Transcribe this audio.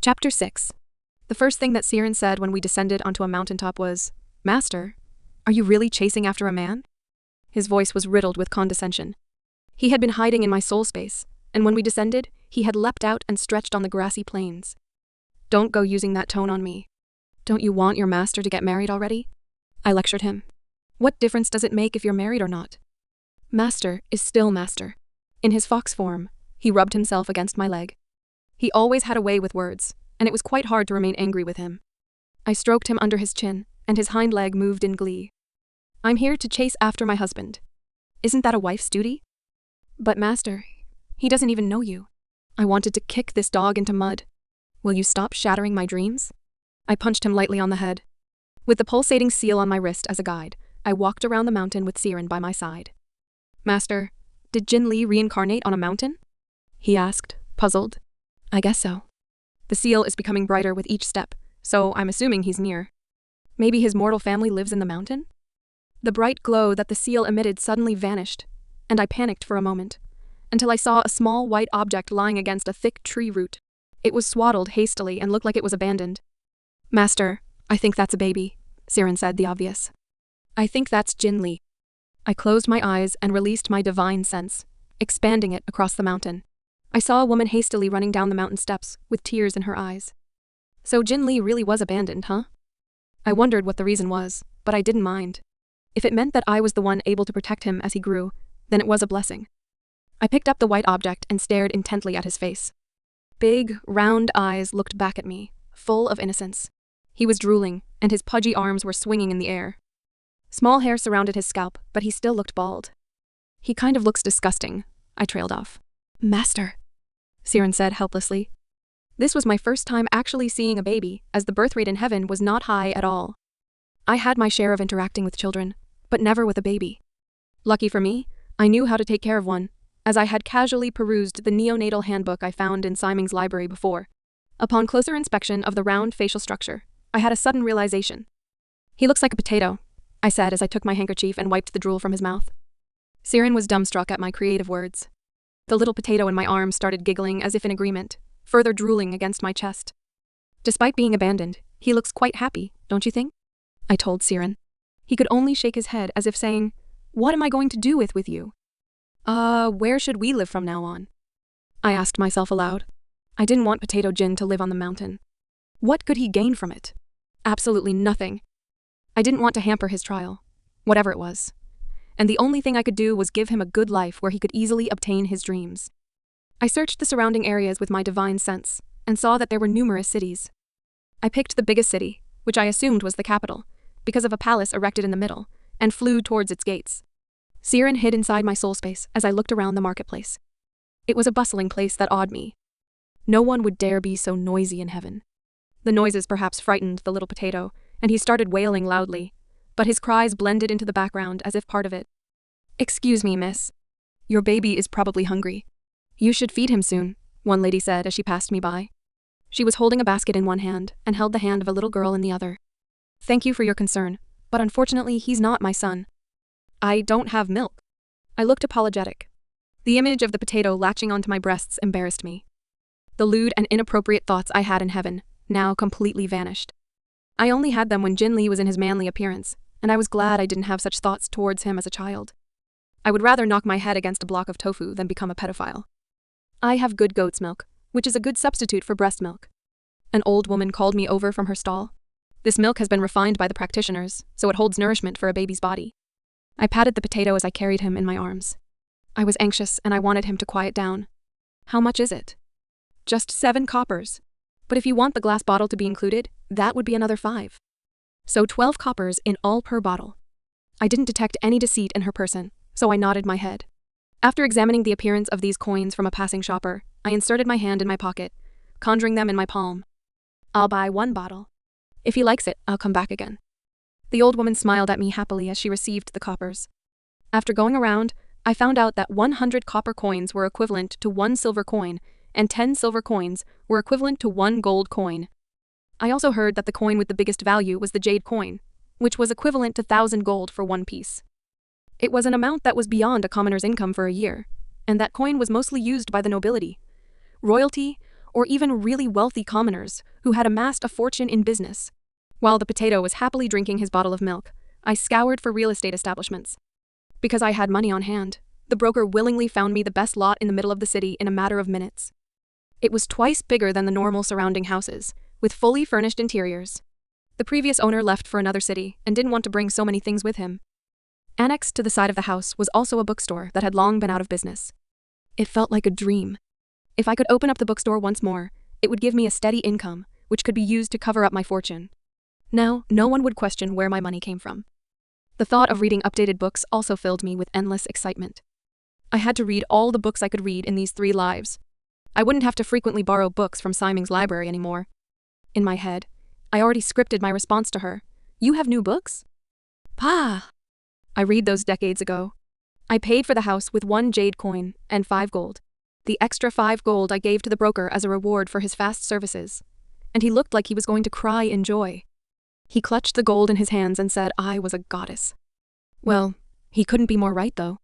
Chapter 6. The first thing that Siren said when we descended onto a mountaintop was, "Master, are you really chasing after a man?" His voice was riddled with condescension. He had been hiding in my soul space, and when we descended, he had leapt out and stretched on the grassy plains. "Don't go using that tone on me. Don't you want your master to get married already?" I lectured him. "What difference does it make if you're married or not? Master is still master." In his fox form, he rubbed himself against my leg. He always had a way with words, and it was quite hard to remain angry with him. I stroked him under his chin, and his hind leg moved in glee. "I'm here to chase after my husband. Isn't that a wife's duty?" "But master, he doesn't even know you." I wanted to kick this dog into mud. "Will you stop shattering my dreams?" I punched him lightly on the head. With the pulsating seal on my wrist as a guide, I walked around the mountain with Siren by my side. "Master, did Jin Li reincarnate on a mountain?" he asked, puzzled. "I guess so. The seal is becoming brighter with each step, so I'm assuming he's near. Maybe his mortal family lives in the mountain?" The bright glow that the seal emitted suddenly vanished, and I panicked for a moment, until I saw a small white object lying against a thick tree root. It was swaddled hastily and looked like it was abandoned. "Master, I think that's a baby," Siren said the obvious. "I think that's Jin Li." I closed my eyes and released my divine sense, expanding it across the mountain. I saw a woman hastily running down the mountain steps, with tears in her eyes. So Jin Li really was abandoned, huh? I wondered what the reason was, but I didn't mind. If it meant that I was the one able to protect him as he grew, then it was a blessing. I picked up the white object and stared intently at his face. Big, round eyes looked back at me, full of innocence. He was drooling, and his pudgy arms were swinging in the air. Small hair surrounded his scalp, but he still looked bald. "He kind of looks disgusting," I trailed off. "Master," Siren said helplessly. This was my first time actually seeing a baby, as the birth rate in heaven was not high at all. I had my share of interacting with children, but never with a baby. Lucky for me, I knew how to take care of one, as I had casually perused the neonatal handbook I found in Siming's library before. Upon closer inspection of the round facial structure, I had a sudden realization. "He looks like a potato," I said as I took my handkerchief and wiped the drool from his mouth. Siren was dumbstruck at my creative words. The little potato in my arm started giggling as if in agreement, further drooling against my chest. "Despite being abandoned, he looks quite happy, don't you think?" I told Siren. He could only shake his head as if saying, "What am I going to do with you?" Where should we live from now on?" I asked myself aloud. I didn't want Potato Jin to live on the mountain. What could he gain from it? Absolutely nothing. I didn't want to hamper his trial, whatever it was. And the only thing I could do was give him a good life where he could easily obtain his dreams. I searched the surrounding areas with my divine sense, and saw that there were numerous cities. I picked the biggest city, which I assumed was the capital, because of a palace erected in the middle, and flew towards its gates. Siren hid inside my soul space as I looked around the marketplace. It was a bustling place that awed me. No one would dare be so noisy in heaven. The noises perhaps frightened the little potato, and he started wailing loudly, but his cries blended into the background as if part of it. "Excuse me, miss. Your baby is probably hungry. You should feed him soon," one lady said as she passed me by. She was holding a basket in one hand and held the hand of a little girl in the other. "Thank you for your concern, but unfortunately he's not my son. I don't have milk." I looked apologetic. The image of the potato latching onto my breasts embarrassed me. The lewd and inappropriate thoughts I had in heaven now completely vanished. I only had them when Jin Li was in his manly appearance, and I was glad I didn't have such thoughts towards him as a child. I would rather knock my head against a block of tofu than become a pedophile. "I have good goat's milk, which is a good substitute for breast milk." An old woman called me over from her stall. "This milk has been refined by the practitioners, so it holds nourishment for a baby's body." I patted the potato as I carried him in my arms. I was anxious and I wanted him to quiet down. "How much is it?" "Just 7 coppers. But if you want the glass bottle to be included, that would be another 5. So 12 coppers in all per bottle." I didn't detect any deceit in her person, so I nodded my head. After examining the appearance of these coins from a passing shopper, I inserted my hand in my pocket, conjuring them in my palm. "I'll buy 1 bottle. If he likes it, I'll come back again." The old woman smiled at me happily as she received the coppers. After going around, I found out that 100 copper coins were equivalent to 1 silver coin, and 10 silver coins were equivalent to 1 gold coin. I also heard that the coin with the biggest value was the jade coin, which was equivalent to 1,000 gold for 1 piece. It was an amount that was beyond a commoner's income for a year, and that coin was mostly used by the nobility, royalty, or even really wealthy commoners who had amassed a fortune in business. While the potato was happily drinking his bottle of milk, I scoured for real estate establishments. Because I had money on hand, the broker willingly found me the best lot in the middle of the city in a matter of minutes. It was twice bigger than the normal surrounding houses, with fully furnished interiors. The previous owner left for another city and didn't want to bring so many things with him. Annexed to the side of the house was also a bookstore that had long been out of business. It felt like a dream. If I could open up the bookstore once more, it would give me a steady income, which could be used to cover up my fortune. Now, no one would question where my money came from. The thought of reading updated books also filled me with endless excitement. I had to read all the books I could read in these 3 lives. I wouldn't have to frequently borrow books from Siming's library anymore. In my head, I already scripted my response to her. "You have new books?" "Pa! I read those decades ago." I paid for the house with 1 jade coin and 5 gold. The extra 5 gold I gave to the broker as a reward for his fast services. And he looked like he was going to cry in joy. He clutched the gold in his hands and said I was a goddess. Well, he couldn't be more right though.